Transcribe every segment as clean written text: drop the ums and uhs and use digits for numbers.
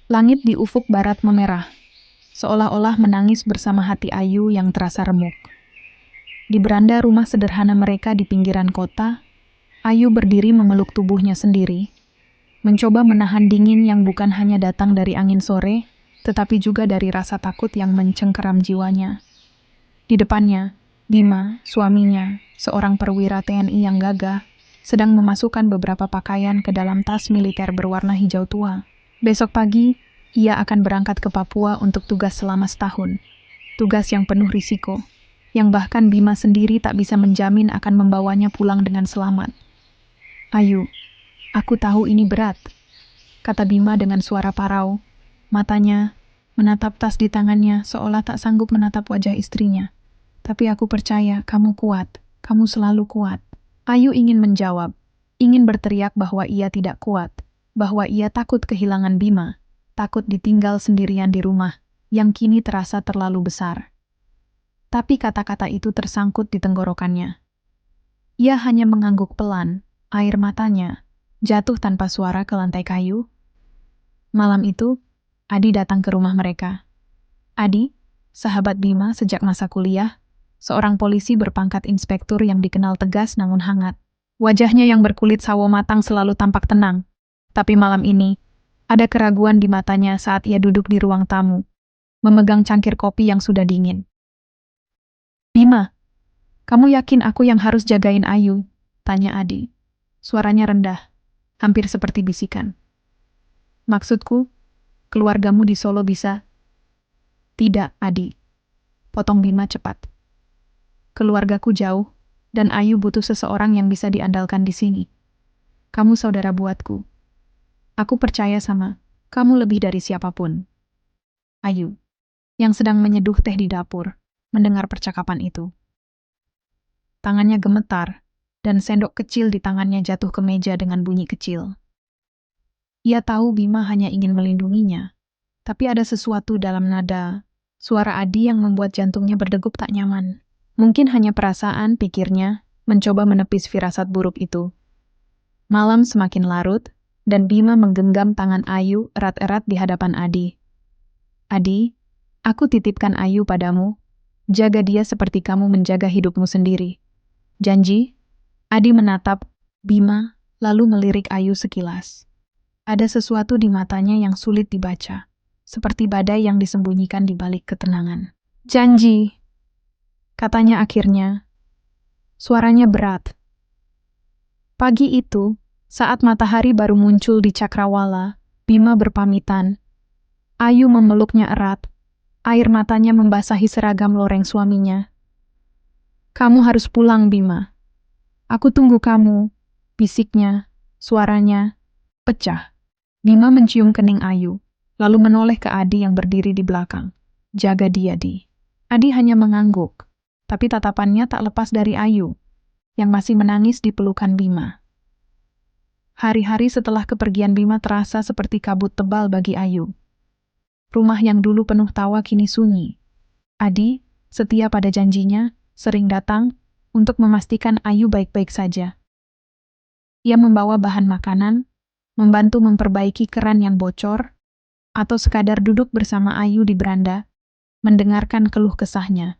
Langit di ufuk barat memerah, seolah-olah menangis bersama hati Ayu yang terasa remuk. Di beranda rumah sederhana mereka di pinggiran kota, Ayu berdiri memeluk tubuhnya sendiri, mencoba menahan dingin yang bukan hanya datang dari angin sore, tetapi juga dari rasa takut yang mencengkeram jiwanya. Di depannya, Bima, suaminya, seorang perwira TNI yang gagah, sedang memasukkan beberapa pakaian ke dalam tas militer berwarna hijau tua. Besok pagi, ia akan berangkat ke Papua untuk tugas selama setahun. Tugas yang penuh risiko, yang bahkan Bima sendiri tak bisa menjamin akan membawanya pulang dengan selamat. Ayu, aku tahu ini berat, kata Bima dengan suara parau. Matanya menatap tas di tangannya seolah tak sanggup menatap wajah istrinya. Tapi aku percaya kamu kuat, kamu selalu kuat. Ayu ingin menjawab, ingin berteriak bahwa ia tidak kuat, bahwa ia takut kehilangan Bima, takut ditinggal sendirian di rumah, yang kini terasa terlalu besar. Tapi kata-kata itu tersangkut di tenggorokannya. Ia hanya mengangguk pelan, air matanya jatuh tanpa suara ke lantai kayu. Malam itu, Adi datang ke rumah mereka. Adi, sahabat Bima sejak masa kuliah, seorang polisi berpangkat inspektur yang dikenal tegas namun hangat. Wajahnya yang berkulit sawo matang selalu tampak tenang. Tapi malam ini, ada keraguan di matanya saat ia duduk di ruang tamu, memegang cangkir kopi yang sudah dingin. Bima, kamu yakin aku yang harus jagain Ayu? Tanya Adi. Suaranya rendah, hampir seperti bisikan. Maksudku, keluargamu di Solo bisa? Tidak, Adi. Potong Bima cepat. Keluargaku jauh, dan Ayu butuh seseorang yang bisa diandalkan di sini. Kamu saudara buatku. Aku percaya sama kamu lebih dari siapapun. Ayu, yang sedang menyeduh teh di dapur, mendengar percakapan itu. Tangannya gemetar, dan sendok kecil di tangannya jatuh ke meja dengan bunyi kecil. Ia tahu Bima hanya ingin melindunginya, tapi ada sesuatu dalam nada suara Adi yang membuat jantungnya berdegup tak nyaman. Mungkin hanya perasaan, pikirnya, mencoba menepis firasat buruk itu. Malam semakin larut, dan Bima menggenggam tangan Ayu erat-erat di hadapan Adi. Adi, aku titipkan Ayu padamu. Jaga dia seperti kamu menjaga hidupmu sendiri. Janji? Adi menatap Bima, lalu melirik Ayu sekilas. Ada sesuatu di matanya yang sulit dibaca, seperti badai yang disembunyikan di balik ketenangan. Janji, katanya akhirnya. Suaranya berat. Pagi itu, saat matahari baru muncul di cakrawala, Bima berpamitan. Ayu memeluknya erat. Air matanya membasahi seragam loreng suaminya. Kamu harus pulang, Bima. Aku tunggu kamu, bisiknya, suaranya pecah. Bima mencium kening Ayu, lalu menoleh ke Adi yang berdiri di belakang. Jaga dia, Di. Adi hanya mengangguk, tapi tatapannya tak lepas dari Ayu, yang masih menangis di pelukan Bima. Hari-hari setelah kepergian Bima terasa seperti kabut tebal bagi Ayu. Rumah yang dulu penuh tawa kini sunyi. Adi, setia pada janjinya, sering datang untuk memastikan Ayu baik-baik saja. Ia membawa bahan makanan, membantu memperbaiki keran yang bocor, atau sekadar duduk bersama Ayu di beranda, mendengarkan keluh kesahnya.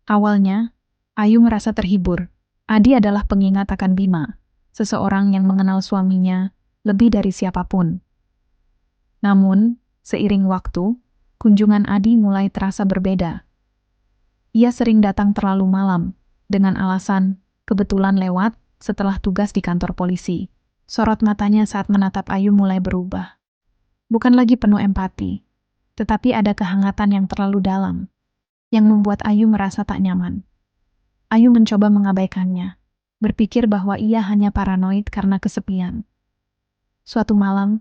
Awalnya, Ayu merasa terhibur. Adi adalah pengingat akan Bima, seseorang yang mengenal suaminya lebih dari siapapun. Namun, seiring waktu, kunjungan Adi mulai terasa berbeda. Ia sering datang terlalu malam, dengan alasan kebetulan lewat setelah tugas di kantor polisi. Sorot matanya saat menatap Ayu mulai berubah. Bukan lagi penuh empati, tetapi ada kehangatan yang terlalu dalam, yang membuat Ayu merasa tak nyaman. Ayu mencoba mengabaikannya, berpikir bahwa ia hanya paranoid karena kesepian. Suatu malam,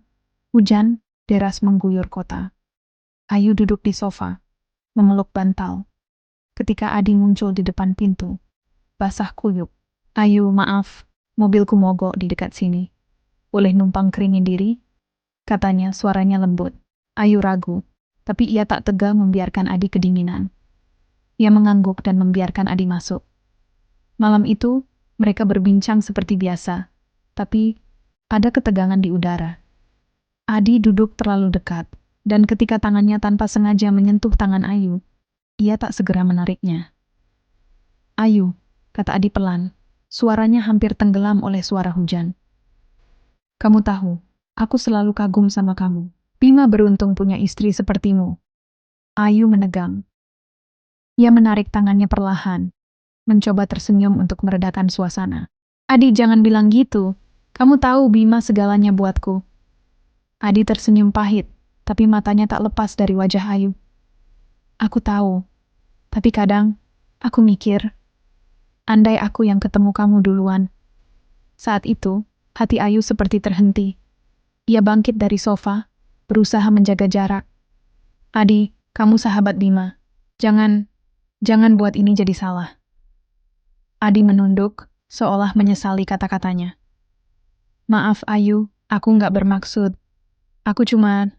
hujan deras mengguyur kota. Ayu duduk di sofa, memeluk bantal. Ketika Adi muncul di depan pintu, basah kuyup. Ayu, maaf, mobilku mogok di dekat sini. Boleh numpang keringin diri? Katanya, suaranya lembut. Ayu ragu, tapi ia tak tega membiarkan Adi kedinginan. Ia mengangguk dan membiarkan Adi masuk. Malam itu, mereka berbincang seperti biasa, tapi ada ketegangan di udara. Adi duduk terlalu dekat, dan ketika tangannya tanpa sengaja menyentuh tangan Ayu, ia tak segera menariknya. Ayu, kata Adi pelan, suaranya hampir tenggelam oleh suara hujan. Kamu tahu, aku selalu kagum sama kamu. Bima beruntung punya istri sepertimu. Ayu menegang. Ia menarik tangannya perlahan, mencoba tersenyum untuk meredakan suasana. Adi, jangan bilang gitu. Kamu tahu Bima segalanya buatku. Adi tersenyum pahit, tapi matanya tak lepas dari wajah Ayu. Aku tahu, tapi kadang aku mikir, andai aku yang ketemu kamu duluan. Saat itu, hati Ayu seperti terhenti. Ia bangkit dari sofa, berusaha menjaga jarak. Adi, kamu sahabat Bima. Jangan buat ini jadi salah. Adi menunduk, seolah menyesali kata-katanya. Maaf Ayu, aku nggak bermaksud. Aku cuman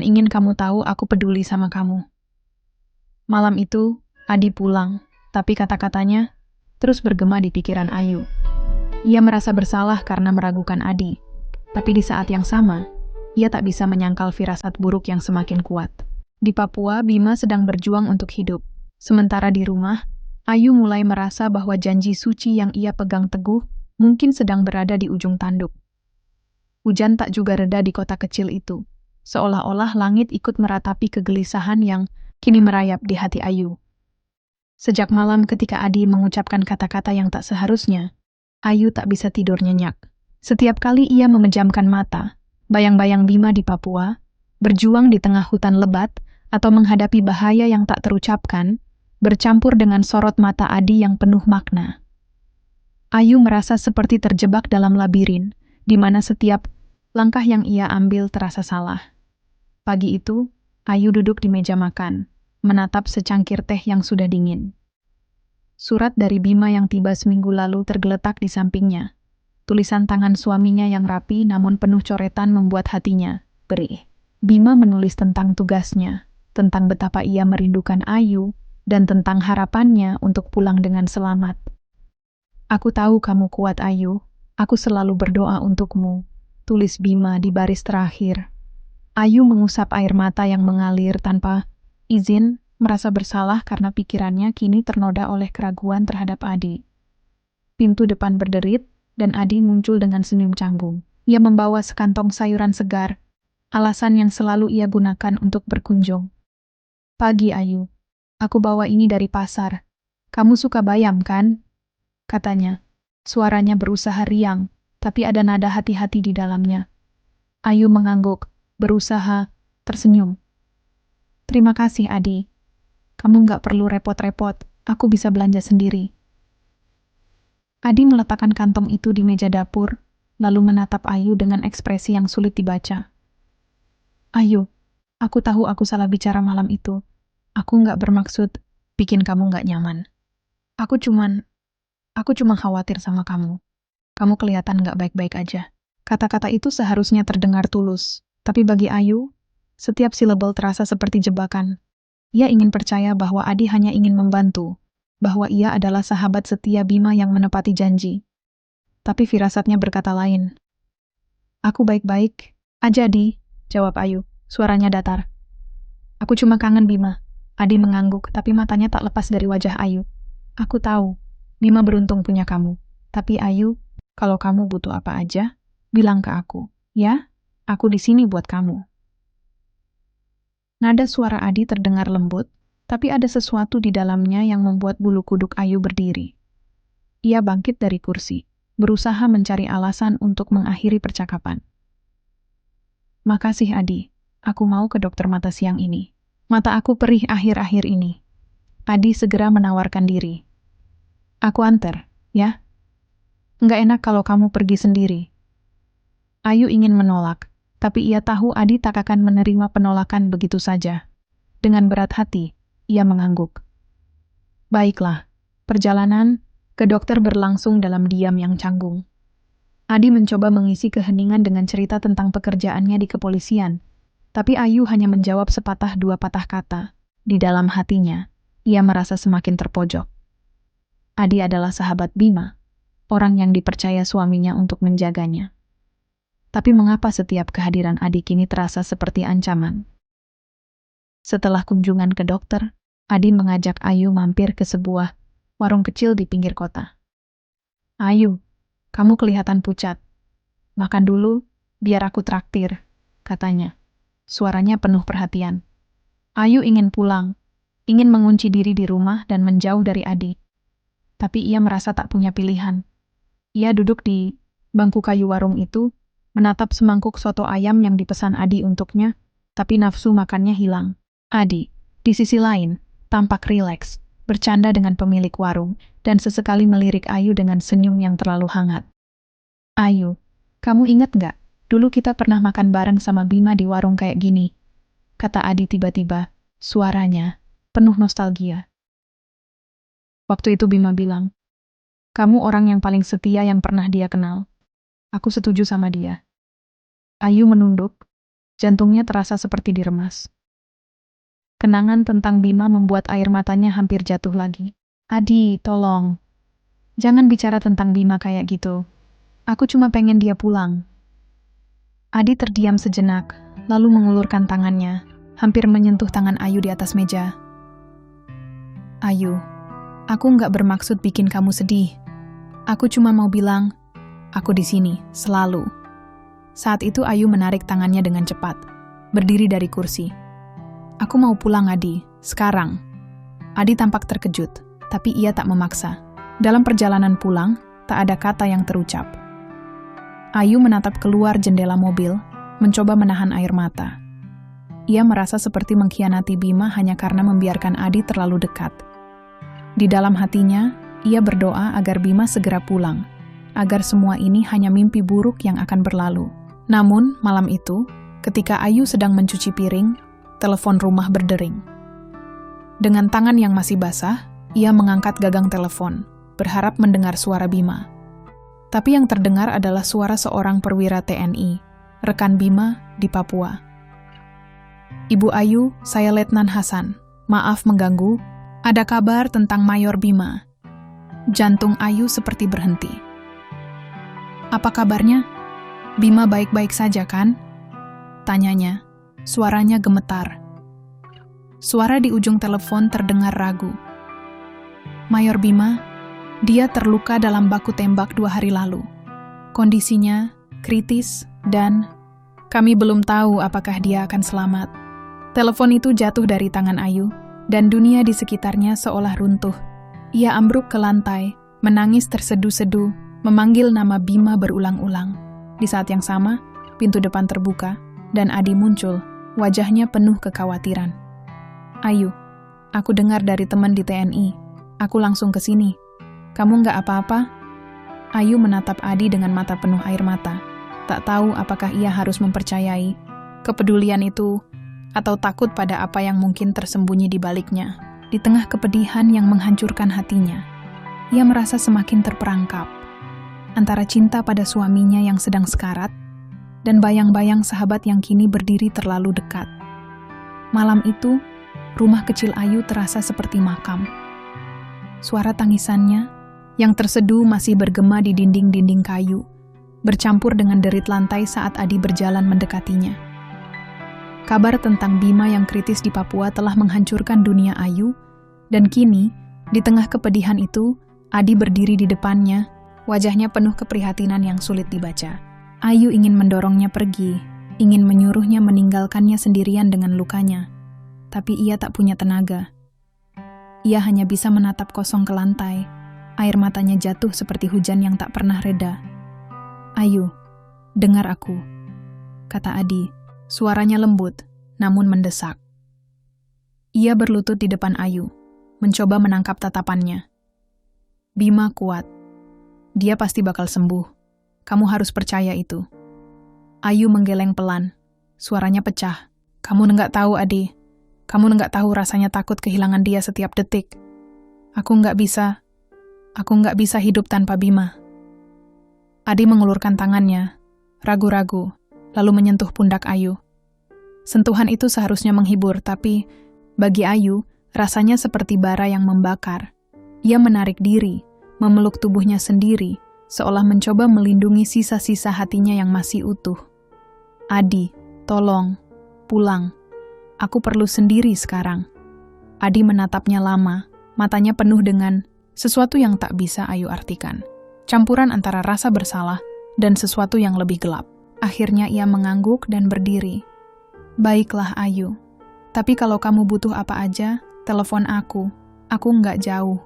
ingin kamu tahu aku peduli sama kamu. Malam itu, Adi pulang, tapi kata-katanya terus bergema di pikiran Ayu. Ia merasa bersalah karena meragukan Adi, tapi di saat yang sama, ia tak bisa menyangkal firasat buruk yang semakin kuat. Di Papua, Bima sedang berjuang untuk hidup. Sementara di rumah, Ayu mulai merasa bahwa janji suci yang ia pegang teguh mungkin sedang berada di ujung tanduk. Hujan tak juga reda di kota kecil itu, seolah-olah langit ikut meratapi kegelisahan yang kini merayap di hati Ayu. Sejak malam ketika Adi mengucapkan kata-kata yang tak seharusnya, Ayu tak bisa tidur nyenyak. Setiap kali ia memejamkan mata, bayang-bayang Bima di Papua, berjuang di tengah hutan lebat, atau menghadapi bahaya yang tak terucapkan, bercampur dengan sorot mata Adi yang penuh makna. Ayu merasa seperti terjebak dalam labirin, di mana setiap langkah yang ia ambil terasa salah. Pagi itu, Ayu duduk di meja makan, menatap secangkir teh yang sudah dingin. Surat dari Bima yang tiba seminggu lalu tergeletak di sampingnya. Tulisan tangan suaminya yang rapi namun penuh coretan membuat hatinya perih. Bima menulis tentang tugasnya, tentang betapa ia merindukan Ayu, dan tentang harapannya untuk pulang dengan selamat. Aku tahu kamu kuat Ayu, aku selalu berdoa untukmu, tulis Bima di baris terakhir. Ayu mengusap air mata yang mengalir tanpa izin, merasa bersalah karena pikirannya kini ternoda oleh keraguan terhadap Adi. Pintu depan berderit, dan Adi muncul dengan senyum canggung. Ia membawa sekantong sayuran segar, alasan yang selalu ia gunakan untuk berkunjung. Pagi Ayu, aku bawa ini dari pasar. Kamu suka bayam kan? Katanya. Suaranya berusaha riang, tapi ada nada hati-hati di dalamnya. Ayu mengangguk, berusaha tersenyum. Terima kasih Adi. Kamu nggak perlu repot-repot, aku bisa belanja sendiri. Adi meletakkan kantong itu di meja dapur, lalu menatap Ayu dengan ekspresi yang sulit dibaca. Ayu, aku tahu aku salah bicara malam itu. Aku nggak bermaksud bikin kamu nggak nyaman. Aku cuma khawatir sama kamu. Kamu kelihatan nggak baik-baik aja. Kata-kata itu seharusnya terdengar tulus, tapi bagi Ayu, setiap silabel terasa seperti jebakan. Ia ingin percaya bahwa Adi hanya ingin membantu, bahwa ia adalah sahabat setia Bima yang menepati janji. Tapi firasatnya berkata lain. Aku baik-baik aja, Di, jawab Ayu, suaranya datar. Aku cuma kangen Bima. Adi mengangguk, tapi matanya tak lepas dari wajah Ayu. Aku tahu, Bima beruntung punya kamu. Tapi Ayu, kalau kamu butuh apa aja, bilang ke aku. Ya, aku di sini buat kamu. Nada suara Adi terdengar lembut, tapi ada sesuatu di dalamnya yang membuat bulu kuduk Ayu berdiri. Ia bangkit dari kursi, berusaha mencari alasan untuk mengakhiri percakapan. Makasih Adi, aku mau ke dokter mata siang ini. Mata aku perih akhir-akhir ini. Adi segera menawarkan diri. Aku anter, ya? Nggak enak kalau kamu pergi sendiri. Ayu ingin menolak, tapi ia tahu Adi tak akan menerima penolakan begitu saja. Dengan berat hati, ia mengangguk. Baiklah, perjalanan ke dokter berlangsung dalam diam yang canggung. Adi mencoba mengisi keheningan dengan cerita tentang pekerjaannya di kepolisian, tapi Ayu hanya menjawab sepatah dua patah kata. Di dalam hatinya, ia merasa semakin terpojok. Adi adalah sahabat Bima, orang yang dipercaya suaminya untuk menjaganya. Tapi mengapa setiap kehadiran Adi kini terasa seperti ancaman? Setelah kunjungan ke dokter, Adi mengajak Ayu mampir ke sebuah warung kecil di pinggir kota. "Ayu, kamu kelihatan pucat. Makan dulu, biar aku traktir," katanya. Suaranya penuh perhatian. Ayu ingin pulang, ingin mengunci diri di rumah dan menjauh dari Adi. Tapi ia merasa tak punya pilihan. Ia duduk di bangku kayu warung itu, menatap semangkuk soto ayam yang dipesan Adi untuknya, tapi nafsu makannya hilang. Adi, di sisi lain, tampak rileks, bercanda dengan pemilik warung, dan sesekali melirik Ayu dengan senyum yang terlalu hangat. "Ayu, kamu ingat nggak, dulu kita pernah makan bareng sama Bima di warung kayak gini?" kata Adi tiba-tiba, suaranya penuh nostalgia. Waktu itu Bima bilang, "Kamu orang yang paling setia yang pernah dia kenal." Aku setuju sama dia. Ayu menunduk, jantungnya terasa seperti diremas. Kenangan tentang Bima membuat air matanya hampir jatuh lagi. "Adi, tolong. Jangan bicara tentang Bima kayak gitu. Aku cuma pengen dia pulang." Adi terdiam sejenak, lalu mengulurkan tangannya, hampir menyentuh tangan Ayu di atas meja. "Ayu, aku nggak bermaksud bikin kamu sedih. Aku cuma mau bilang, aku di sini, selalu." Saat itu Ayu menarik tangannya dengan cepat, berdiri dari kursi. "Aku mau pulang, Adi, sekarang." Adi tampak terkejut, tapi ia tak memaksa. Dalam perjalanan pulang, tak ada kata yang terucap. Ayu menatap keluar jendela mobil, mencoba menahan air mata. Ia merasa seperti mengkhianati Bima hanya karena membiarkan Adi terlalu dekat. Di dalam hatinya, ia berdoa agar Bima segera pulang, agar semua ini hanya mimpi buruk yang akan berlalu. Namun, malam itu, ketika Ayu sedang mencuci piring, telepon rumah berdering. Dengan tangan yang masih basah, ia mengangkat gagang telepon, berharap mendengar suara Bima. Tapi yang terdengar adalah suara seorang perwira TNI, rekan Bima di Papua. "Ibu Ayu, saya Letnan Hasan. Maaf mengganggu. Ada kabar tentang Mayor Bima." Jantung Ayu seperti berhenti. "Apa kabarnya? Bima baik-baik saja kan?" tanyanya. Suaranya gemetar. Suara di ujung telepon terdengar ragu. "Mayor Bima, dia terluka dalam baku tembak 2 hari lalu. Kondisinya kritis dan kami belum tahu apakah dia akan selamat." Telepon itu jatuh dari tangan Ayu, dan dunia di sekitarnya seolah runtuh. Ia ambruk ke lantai, menangis tersedu-sedu, memanggil nama Bima berulang-ulang. Di saat yang sama, pintu depan terbuka, dan Adi muncul, wajahnya penuh kekhawatiran. "Ayu, aku dengar dari teman di TNI. Aku langsung ke sini. Kamu nggak apa-apa?" Ayu menatap Adi dengan mata penuh air mata. Tak tahu apakah ia harus mempercayai kepedulian itu atau takut pada apa yang mungkin tersembunyi di baliknya. Di tengah kepedihan yang menghancurkan hatinya, ia merasa semakin terperangkap antara cinta pada suaminya yang sedang sekarat dan bayang-bayang sahabat yang kini berdiri terlalu dekat. Malam itu, rumah kecil Ayu terasa seperti makam. Suara tangisannya yang terseduh masih bergema di dinding-dinding kayu, bercampur dengan derit lantai saat Adi berjalan mendekatinya. Kabar tentang Bima yang kritis di Papua telah menghancurkan dunia Ayu, dan kini, di tengah kepedihan itu, Adi berdiri di depannya, wajahnya penuh keprihatinan yang sulit dibaca. Ayu ingin mendorongnya pergi, ingin menyuruhnya meninggalkannya sendirian dengan lukanya, tapi ia tak punya tenaga. Ia hanya bisa menatap kosong ke lantai, air matanya jatuh seperti hujan yang tak pernah reda. "Ayu, dengar aku," kata Adi. Suaranya lembut, namun mendesak. Ia berlutut di depan Ayu, mencoba menangkap tatapannya. "Bima kuat. Dia pasti bakal sembuh. Kamu harus percaya itu." Ayu menggeleng pelan. Suaranya pecah. "Kamu nggak tahu, Adi. Kamu nggak tahu rasanya takut kehilangan dia setiap detik. Aku nggak bisa hidup tanpa Bima." Adi mengulurkan tangannya, ragu-ragu, lalu menyentuh pundak Ayu. Sentuhan itu seharusnya menghibur, tapi bagi Ayu, rasanya seperti bara yang membakar. Ia menarik diri, memeluk tubuhnya sendiri, seolah mencoba melindungi sisa-sisa hatinya yang masih utuh. "Adi, tolong, pulang. Aku perlu sendiri sekarang." Adi menatapnya lama, matanya penuh dengan sesuatu yang tak bisa Ayu artikan. Campuran antara rasa bersalah dan sesuatu yang lebih gelap. Akhirnya ia mengangguk dan berdiri. "Baiklah Ayu, tapi kalau kamu butuh apa aja, telepon aku nggak jauh."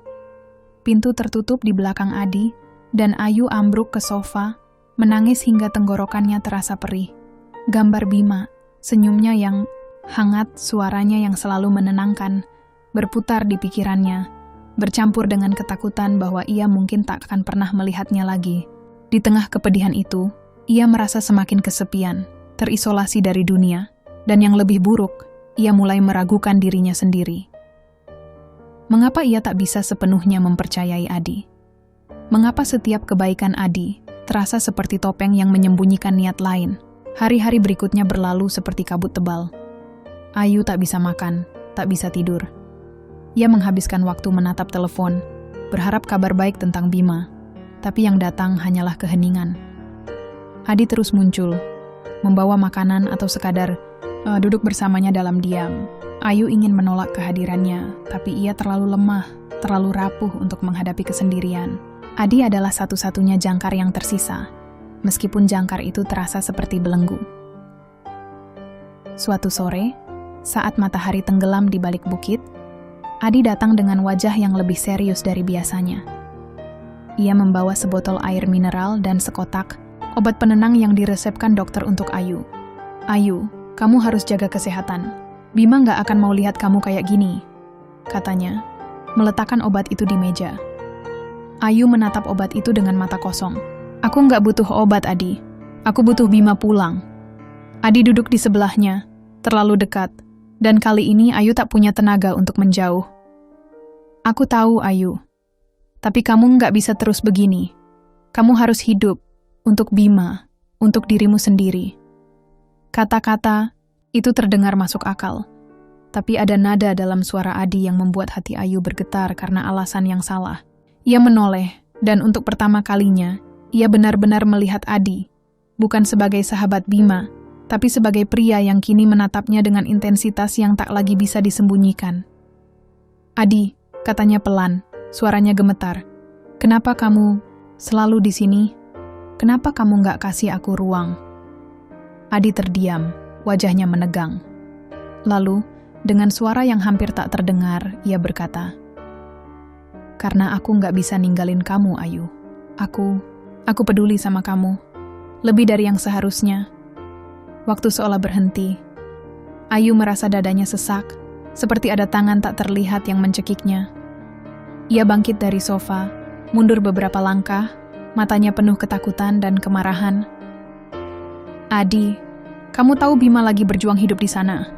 Pintu tertutup di belakang Adi, dan Ayu ambruk ke sofa, menangis hingga tenggorokannya terasa perih. Gambar Bima, senyumnya yang hangat, suaranya yang selalu menenangkan, berputar di pikirannya, bercampur dengan ketakutan bahwa ia mungkin tak akan pernah melihatnya lagi. Di tengah kepedihan itu, ia merasa semakin kesepian, terisolasi dari dunia, dan yang lebih buruk, ia mulai meragukan dirinya sendiri. Mengapa ia tak bisa sepenuhnya mempercayai Adi? Mengapa setiap kebaikan Adi terasa seperti topeng yang menyembunyikan niat lain? Hari-hari berikutnya berlalu seperti kabut tebal. Ayu tak bisa makan, tak bisa tidur. Ia menghabiskan waktu menatap telepon, berharap kabar baik tentang Bima, tapi yang datang hanyalah keheningan. Adi terus muncul, membawa makanan atau sekadar duduk bersamanya dalam diam. Ayu ingin menolak kehadirannya, tapi ia terlalu lemah, terlalu rapuh untuk menghadapi kesendirian. Adi adalah satu-satunya jangkar yang tersisa, meskipun jangkar itu terasa seperti belenggu. Suatu sore, saat matahari tenggelam di balik bukit, Adi datang dengan wajah yang lebih serius dari biasanya. Ia membawa sebotol air mineral dan sekotak obat penenang yang diresepkan dokter untuk Ayu. "Ayu, kamu harus jaga kesehatan. Bima nggak akan mau lihat kamu kayak gini," katanya, meletakkan obat itu di meja. Ayu menatap obat itu dengan mata kosong. "Aku nggak butuh obat, Adi. Aku butuh Bima pulang." Adi duduk di sebelahnya, terlalu dekat, dan kali ini Ayu tak punya tenaga untuk menjauh. "Aku tahu, Ayu. Tapi kamu nggak bisa terus begini. Kamu harus hidup untuk Bima, untuk dirimu sendiri." Kata-kata itu terdengar masuk akal, tapi ada nada dalam suara Adi yang membuat hati Ayu bergetar karena alasan yang salah. Ia menoleh, dan untuk pertama kalinya, ia benar-benar melihat Adi, bukan sebagai sahabat Bima, tapi sebagai pria yang kini menatapnya dengan intensitas yang tak lagi bisa disembunyikan. "Adi," katanya pelan, suaranya gemetar. "Kenapa kamu selalu di sini? Kenapa kamu nggak kasih aku ruang?" Adi terdiam, wajahnya menegang. Lalu, dengan suara yang hampir tak terdengar, ia berkata, "Karena aku nggak bisa ninggalin kamu, Ayu. Aku peduli sama kamu, lebih dari yang seharusnya." Waktu seolah berhenti. Ayu merasa dadanya sesak, seperti ada tangan tak terlihat yang mencekiknya. Ia bangkit dari sofa, mundur beberapa langkah, matanya penuh ketakutan dan kemarahan. "Adi, kamu tahu Bima lagi berjuang hidup di sana.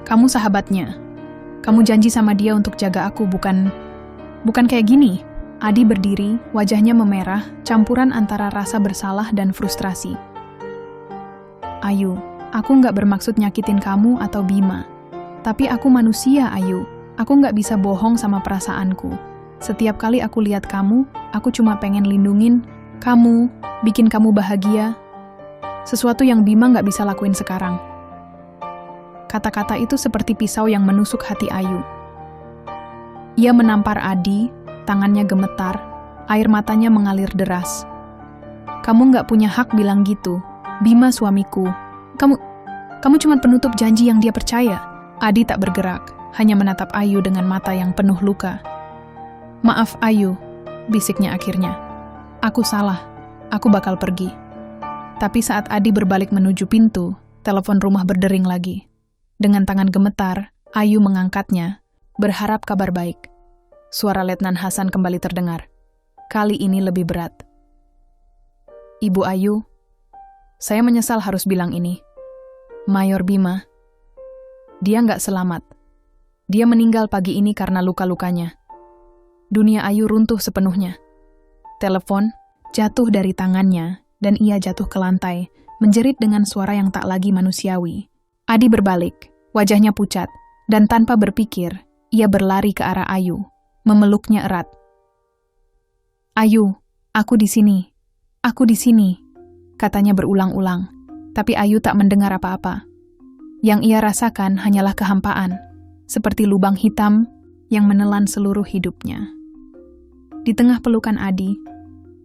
Kamu sahabatnya. Kamu janji sama dia untuk jaga aku, bukan kayak gini." Adi berdiri, wajahnya memerah, campuran antara rasa bersalah dan frustrasi. "Ayu, aku nggak bermaksud nyakitin kamu atau Bima. Tapi aku manusia, Ayu. Aku nggak bisa bohong sama perasaanku. Setiap kali aku lihat kamu, aku cuma pengen lindungin kamu, bikin kamu bahagia. Sesuatu yang Bima nggak bisa lakuin sekarang." Kata-kata itu seperti pisau yang menusuk hati Ayu. Ia menampar Adi, tangannya gemetar, air matanya mengalir deras. "Kamu nggak punya hak bilang gitu. Bima suamiku. Kamu cuma penutup janji yang dia percaya." Adi tak bergerak, hanya menatap Ayu dengan mata yang penuh luka. "Maaf Ayu," bisiknya akhirnya. "Aku salah. Aku bakal pergi." Tapi saat Adi berbalik menuju pintu, telepon rumah berdering lagi. Dengan tangan gemetar, Ayu mengangkatnya, berharap kabar baik. Suara Letnan Hasan kembali terdengar. Kali ini lebih berat. "Ibu Ayu, saya menyesal harus bilang ini. Mayor Bima, dia nggak selamat. Dia meninggal pagi ini karena luka-lukanya." Dunia Ayu runtuh sepenuhnya. Telepon jatuh dari tangannya, dan ia jatuh ke lantai, menjerit dengan suara yang tak lagi manusiawi. Adi berbalik, wajahnya pucat, dan tanpa berpikir, ia berlari ke arah Ayu, memeluknya erat. "Ayu, aku di sini. Aku di sini, katanya berulang-ulang, tapi Ayu tak mendengar apa-apa. Yang ia rasakan hanyalah kehampaan, seperti lubang hitam yang menelan seluruh hidupnya. Di tengah pelukan Adi,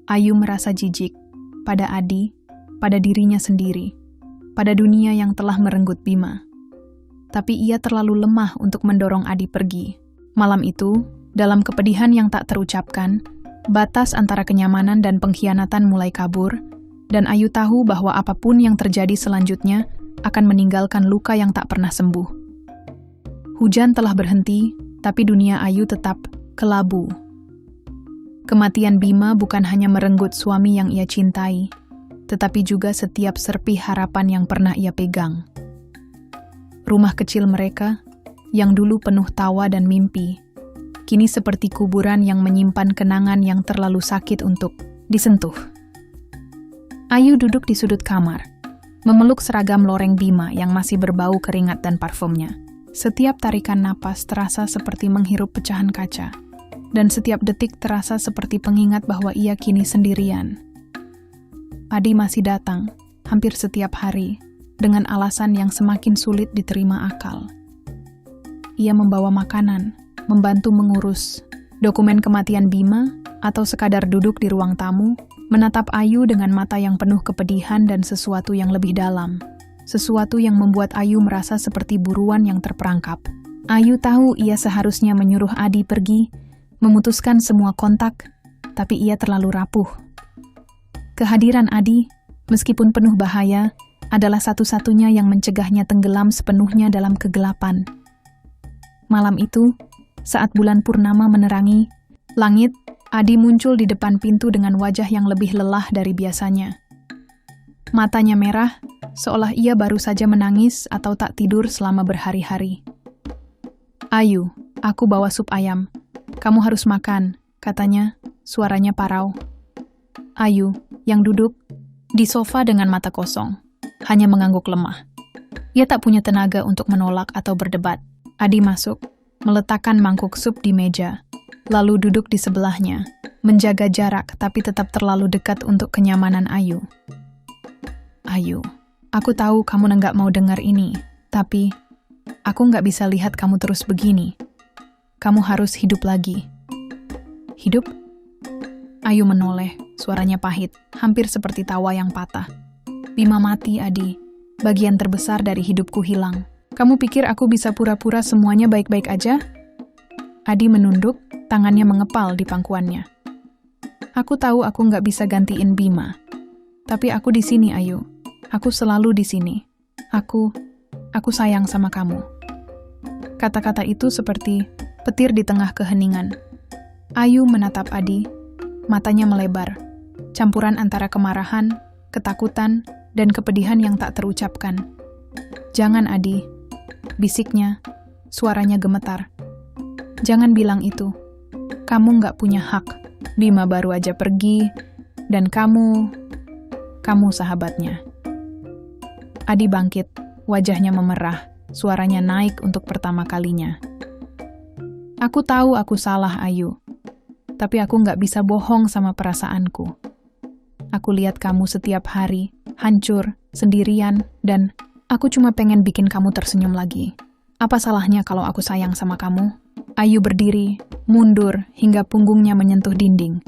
Ayu merasa jijik pada Adi, pada dirinya sendiri, pada dunia yang telah merenggut Bima. Tapi ia terlalu lemah untuk mendorong Adi pergi. Malam itu, dalam kepedihan yang tak terucapkan, batas antara kenyamanan dan pengkhianatan mulai kabur, dan Ayu tahu bahwa apapun yang terjadi selanjutnya akan meninggalkan luka yang tak pernah sembuh. Hujan telah berhenti, tapi dunia Ayu tetap kelabu. Kematian Bima bukan hanya merenggut suami yang ia cintai, tetapi juga setiap serpih harapan yang pernah ia pegang. Rumah kecil mereka, yang dulu penuh tawa dan mimpi, kini seperti kuburan yang menyimpan kenangan yang terlalu sakit untuk disentuh. Ayu duduk di sudut kamar, memeluk seragam loreng Bima yang masih berbau keringat dan parfumnya. Setiap tarikan napas terasa seperti menghirup pecahan kaca, dan setiap detik terasa seperti pengingat bahwa ia kini sendirian. Adi masih datang, hampir setiap hari, dengan alasan yang semakin sulit diterima akal. Ia membawa makanan, membantu mengurus dokumen kematian Bima, atau sekadar duduk di ruang tamu, menatap Ayu dengan mata yang penuh kepedihan dan sesuatu yang lebih dalam. Sesuatu yang membuat Ayu merasa seperti buruan yang terperangkap. Ayu tahu ia seharusnya menyuruh Adi pergi, memutuskan semua kontak, tapi ia terlalu rapuh. Kehadiran Adi, meskipun penuh bahaya, adalah satu-satunya yang mencegahnya tenggelam sepenuhnya dalam kegelapan. Malam itu, saat bulan purnama menerangi langit, Adi muncul di depan pintu dengan wajah yang lebih lelah dari biasanya. Matanya merah, seolah ia baru saja menangis atau tak tidur selama berhari-hari. "Ayu, aku bawa sup ayam. Kamu harus makan," katanya, suaranya parau. Ayu, yang duduk di sofa dengan mata kosong, hanya mengangguk lemah. Ia tak punya tenaga untuk menolak atau berdebat. Adi masuk, meletakkan mangkuk sup di meja, lalu duduk di sebelahnya, menjaga jarak tapi tetap terlalu dekat untuk kenyamanan Ayu. "Ayu, aku tahu kamu nggak mau dengar ini, tapi aku nggak bisa lihat kamu terus begini. Kamu harus hidup lagi." "Hidup?" Ayu menoleh, suaranya pahit, hampir seperti tawa yang patah. "Bima mati, Adi. Bagian terbesar dari hidupku hilang. Kamu pikir aku bisa pura-pura semuanya baik-baik aja?" Adi menunduk, tangannya mengepal di pangkuannya. "Aku tahu aku nggak bisa gantiin Bima. Tapi aku di sini, Ayu. Aku selalu di sini. Aku sayang sama kamu." Kata-kata itu seperti petir di tengah keheningan. Ayu menatap Adi, matanya melebar, campuran antara kemarahan, ketakutan, dan kepedihan yang tak terucapkan. "Jangan, Adi," bisiknya, suaranya gemetar. "Jangan bilang itu. Kamu nggak punya hak. Bima baru aja pergi, dan kamu sahabatnya." Adi bangkit, wajahnya memerah, suaranya naik untuk pertama kalinya. "Aku tahu aku salah, Ayu. Tapi aku nggak bisa bohong sama perasaanku. Aku lihat kamu setiap hari, hancur, sendirian, dan aku cuma pengen bikin kamu tersenyum lagi. Apa salahnya kalau aku sayang sama kamu?" Ayu berdiri, mundur, hingga punggungnya menyentuh dinding.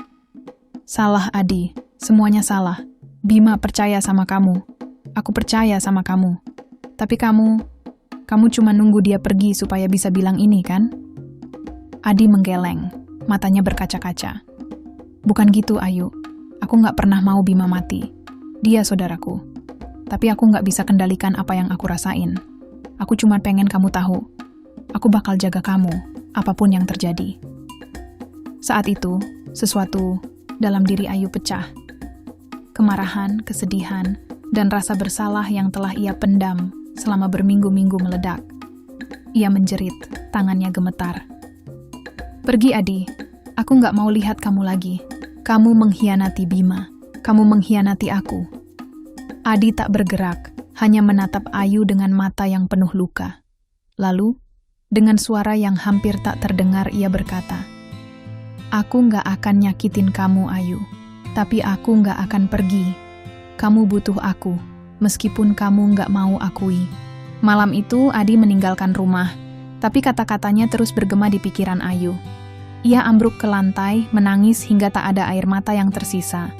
"Salah, Adi. Semuanya salah. Bima percaya sama kamu. Aku percaya sama kamu. Tapi kamu cuma nunggu dia pergi supaya bisa bilang ini, kan?" Adi menggeleng, matanya berkaca-kaca. "Bukan gitu, Ayu. Aku nggak pernah mau Bima mati. Dia saudaraku. Tapi aku nggak bisa kendalikan apa yang aku rasain. Aku cuma pengen kamu tahu. Aku bakal jaga kamu, apapun yang terjadi." Saat itu, sesuatu dalam diri Ayu pecah. Kemarahan, kesedihan, dan rasa bersalah yang telah ia pendam selama berminggu-minggu meledak. Ia menjerit, tangannya gemetar. "Pergi, Adi. Aku nggak mau lihat kamu lagi. Kamu mengkhianati Bima. Kamu mengkhianati aku." Adi tak bergerak, hanya menatap Ayu dengan mata yang penuh luka. Lalu, dengan suara yang hampir tak terdengar, ia berkata, "Aku nggak akan nyakitin kamu, Ayu. Tapi aku nggak akan pergi. Kamu butuh aku, meskipun kamu nggak mau akui. Malam itu, Adi meninggalkan rumah, tapi kata-katanya terus bergema di pikiran Ayu. Ia ambruk ke lantai, menangis hingga tak ada air mata yang tersisa.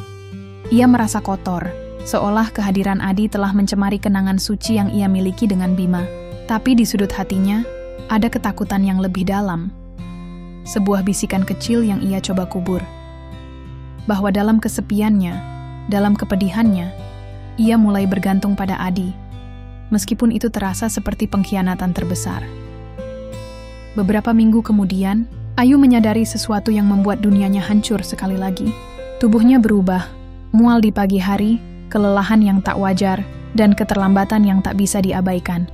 Ia merasa kotor, seolah kehadiran Adi telah mencemari kenangan suci yang ia miliki dengan Bima. Tapi di sudut hatinya, ada ketakutan yang lebih dalam. Sebuah bisikan kecil yang ia coba kubur. Bahwa dalam kesepiannya, dalam kepedihannya, ia mulai bergantung pada Adi, meskipun itu terasa seperti pengkhianatan terbesar. Beberapa minggu kemudian, Ayu menyadari sesuatu yang membuat dunianya hancur sekali lagi. Tubuhnya berubah, mual di pagi hari, kelelahan yang tak wajar, dan keterlambatan yang tak bisa diabaikan.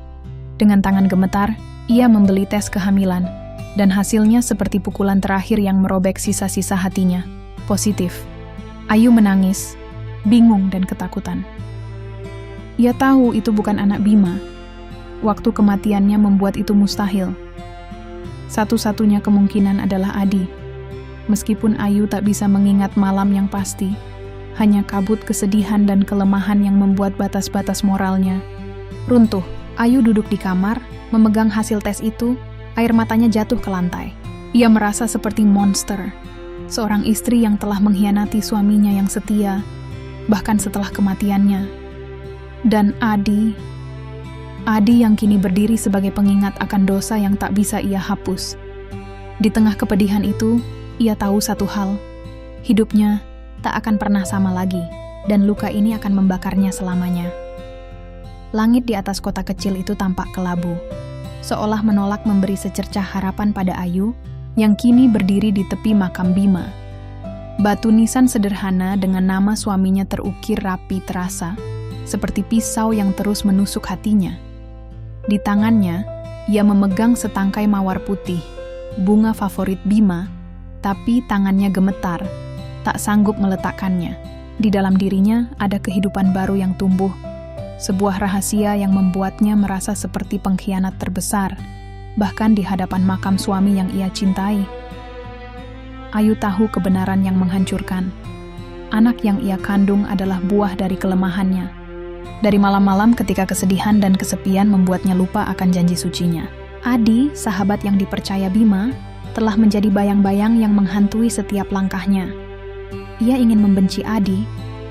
Dengan tangan gemetar, ia membeli tes kehamilan, dan hasilnya seperti pukulan terakhir yang merobek sisa-sisa hatinya. Positif. Ayu menangis, bingung dan ketakutan. Ia tahu itu bukan anak Bima. Waktu kematiannya membuat itu mustahil. Satu-satunya kemungkinan adalah Adi. Meskipun Ayu tak bisa mengingat malam yang pasti, hanya kabut kesedihan dan kelemahan yang membuat batas-batas moralnya runtuh. Ayu duduk di kamar, memegang hasil tes itu, air matanya jatuh ke lantai. Ia merasa seperti monster. Seorang istri yang telah mengkhianati suaminya yang setia, bahkan setelah kematiannya. Dan Adi yang kini berdiri sebagai pengingat akan dosa yang tak bisa ia hapus. Di tengah kepedihan itu, ia tahu satu hal, hidupnya tak akan pernah sama lagi, dan luka ini akan membakarnya selamanya. Langit di atas kota kecil itu tampak kelabu, seolah menolak memberi secercah harapan pada Ayu, yang kini berdiri di tepi makam Bima. Batu nisan sederhana dengan nama suaminya terukir rapi terasa, seperti pisau yang terus menusuk hatinya. Di tangannya, ia memegang setangkai mawar putih, bunga favorit Bima, tapi tangannya gemetar, tak sanggup meletakkannya. Di dalam dirinya ada kehidupan baru yang tumbuh, sebuah rahasia yang membuatnya merasa seperti pengkhianat terbesar, bahkan di hadapan makam suami yang ia cintai. Ayu tahu kebenaran yang menghancurkan. Anak yang ia kandung adalah buah dari kelemahannya. Dari malam-malam ketika kesedihan dan kesepian membuatnya lupa akan janji sucinya. Adi, sahabat yang dipercaya Bima, telah menjadi bayang-bayang yang menghantui setiap langkahnya. Ia ingin membenci Adi,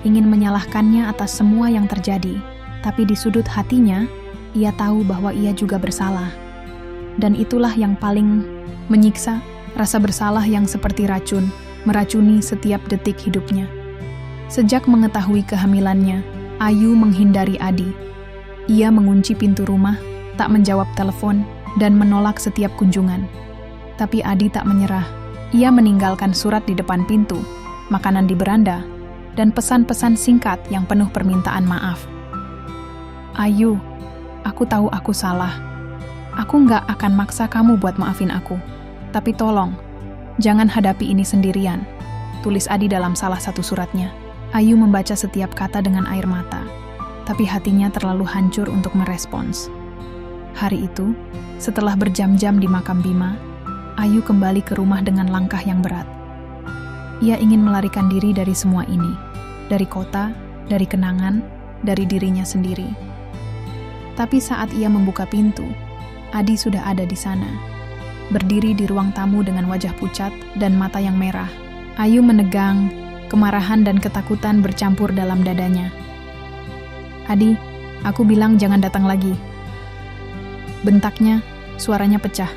ingin menyalahkannya atas semua yang terjadi, tapi di sudut hatinya, ia tahu bahwa ia juga bersalah. Dan itulah yang paling menyiksa, rasa bersalah yang seperti racun, meracuni setiap detik hidupnya. Sejak mengetahui kehamilannya, Ayu menghindari Adi. Ia mengunci pintu rumah, tak menjawab telepon, dan menolak setiap kunjungan. Tapi Adi tak menyerah. Ia meninggalkan surat di depan pintu, makanan di beranda, dan pesan-pesan singkat yang penuh permintaan maaf. Ayu, aku tahu aku salah. Aku nggak akan maksa kamu buat maafin aku. Tapi tolong, jangan hadapi ini sendirian, tulis Adi dalam salah satu suratnya. Ayu membaca setiap kata dengan air mata, tapi hatinya terlalu hancur untuk merespons. Hari itu, setelah berjam-jam di makam Bima, Ayu kembali ke rumah dengan langkah yang berat. Ia ingin melarikan diri dari semua ini, dari kota, dari kenangan, dari dirinya sendiri. Tapi saat ia membuka pintu, Adi sudah ada di sana, berdiri di ruang tamu dengan wajah pucat dan mata yang merah. Ayu menegang, kemarahan dan ketakutan bercampur dalam dadanya. Adi, aku bilang jangan datang lagi. Bentaknya, suaranya pecah.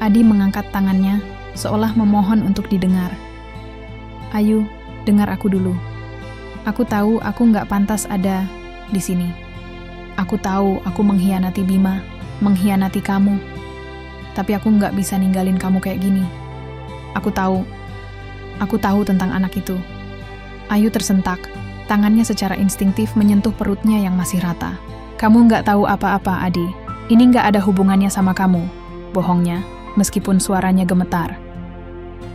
Adi mengangkat tangannya, seolah memohon untuk didengar. Ayu, dengar aku dulu. Aku tahu aku nggak pantas ada di sini. Aku tahu aku mengkhianati Bima, mengkhianati kamu. Tapi aku nggak bisa ninggalin kamu kayak gini. Aku tahu tentang anak itu. Ayu tersentak, tangannya secara instingtif menyentuh perutnya yang masih rata. Kamu nggak tahu apa-apa, Adi. Ini nggak ada hubungannya sama kamu, bohongnya, meskipun suaranya gemetar.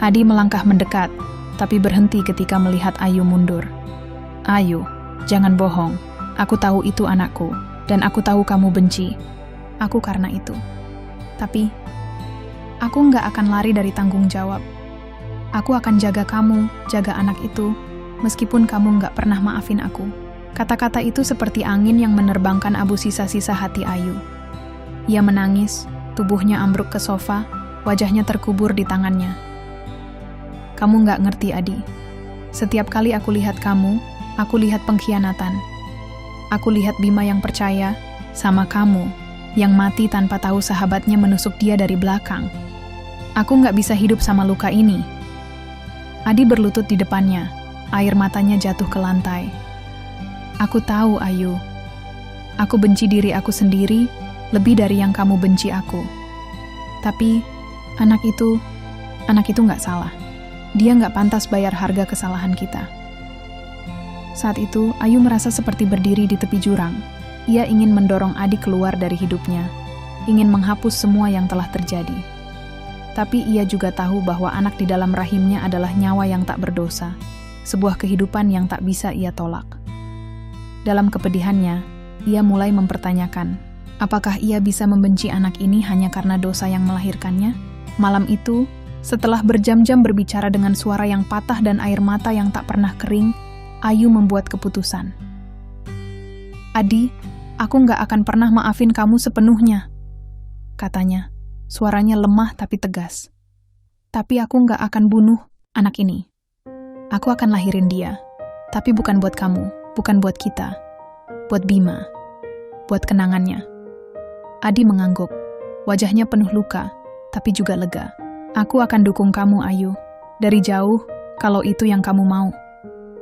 Adi melangkah mendekat, tapi berhenti ketika melihat Ayu mundur. Ayu, jangan bohong. Aku tahu itu anakku, dan aku tahu kamu benci aku karena itu. Tapi, aku nggak akan lari dari tanggung jawab. Aku akan jaga kamu, jaga anak itu, meskipun kamu nggak pernah maafin aku." Kata-kata itu seperti angin yang menerbangkan abu sisa-sisa hati Ayu. Ia menangis, tubuhnya ambruk ke sofa, wajahnya terkubur di tangannya. "Kamu nggak ngerti, Adi. Setiap kali aku lihat kamu, aku lihat pengkhianatan. Aku lihat Bima yang percaya sama kamu, yang mati tanpa tahu sahabatnya menusuk dia dari belakang. Aku nggak bisa hidup sama luka ini." Adi berlutut di depannya, air matanya jatuh ke lantai. "Aku tahu, Ayu. Aku benci diri aku sendiri lebih dari yang kamu benci aku. Tapi anak itu nggak salah. Dia nggak pantas bayar harga kesalahan kita." Saat itu, Ayu merasa seperti berdiri di tepi jurang. Ia ingin mendorong Adi keluar dari hidupnya, ingin menghapus semua yang telah terjadi. Tapi ia juga tahu bahwa anak di dalam rahimnya adalah nyawa yang tak berdosa, sebuah kehidupan yang tak bisa ia tolak. Dalam kepedihannya, ia mulai mempertanyakan, apakah ia bisa membenci anak ini hanya karena dosa yang melahirkannya? Malam itu, setelah berjam-jam berbicara dengan suara yang patah dan air mata yang tak pernah kering, Ayu membuat keputusan. "Adi, aku nggak akan pernah maafin kamu sepenuhnya," katanya. Suaranya lemah tapi tegas. "Tapi aku nggak akan bunuh anak ini. Aku akan lahirin dia. Tapi bukan buat kamu, bukan buat kita. Buat Bima. Buat kenangannya." Adi mengangguk. Wajahnya penuh luka, tapi juga lega. "Aku akan dukung kamu, Ayu. Dari jauh, kalau itu yang kamu mau.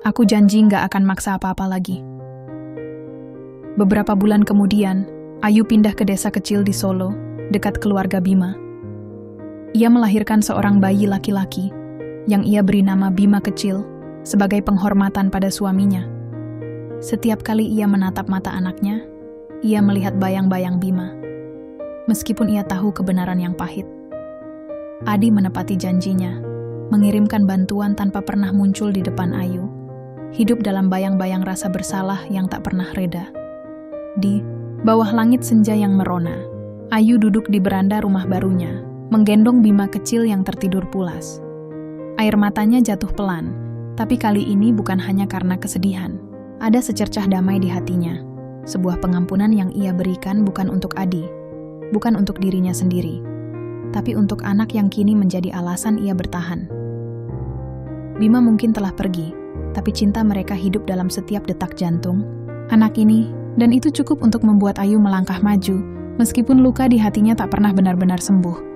Aku janji nggak akan maksa apa-apa lagi." Beberapa bulan kemudian, Ayu pindah ke desa kecil di Solo, dekat keluarga Bima. Ia melahirkan seorang bayi laki-laki, yang ia beri nama Bima Kecil, sebagai penghormatan pada suaminya. Setiap kali ia menatap mata anaknya, ia melihat bayang-bayang Bima. Meskipun ia tahu kebenaran yang pahit, Adi menepati janjinya, mengirimkan bantuan tanpa pernah muncul di depan Ayu, hidup dalam bayang-bayang rasa bersalah yang tak pernah reda. Di bawah langit senja yang merona, Ayu duduk di beranda rumah barunya, menggendong Bima Kecil yang tertidur pulas. Air matanya jatuh pelan, tapi kali ini bukan hanya karena kesedihan. Ada secercah damai di hatinya, sebuah pengampunan yang ia berikan bukan untuk Adi, bukan untuk dirinya sendiri, tapi untuk anak yang kini menjadi alasan ia bertahan. Bima mungkin telah pergi, tapi cinta mereka hidup dalam setiap detak jantung anak ini, dan itu cukup untuk membuat Ayu melangkah maju, meskipun luka di hatinya tak pernah benar-benar sembuh.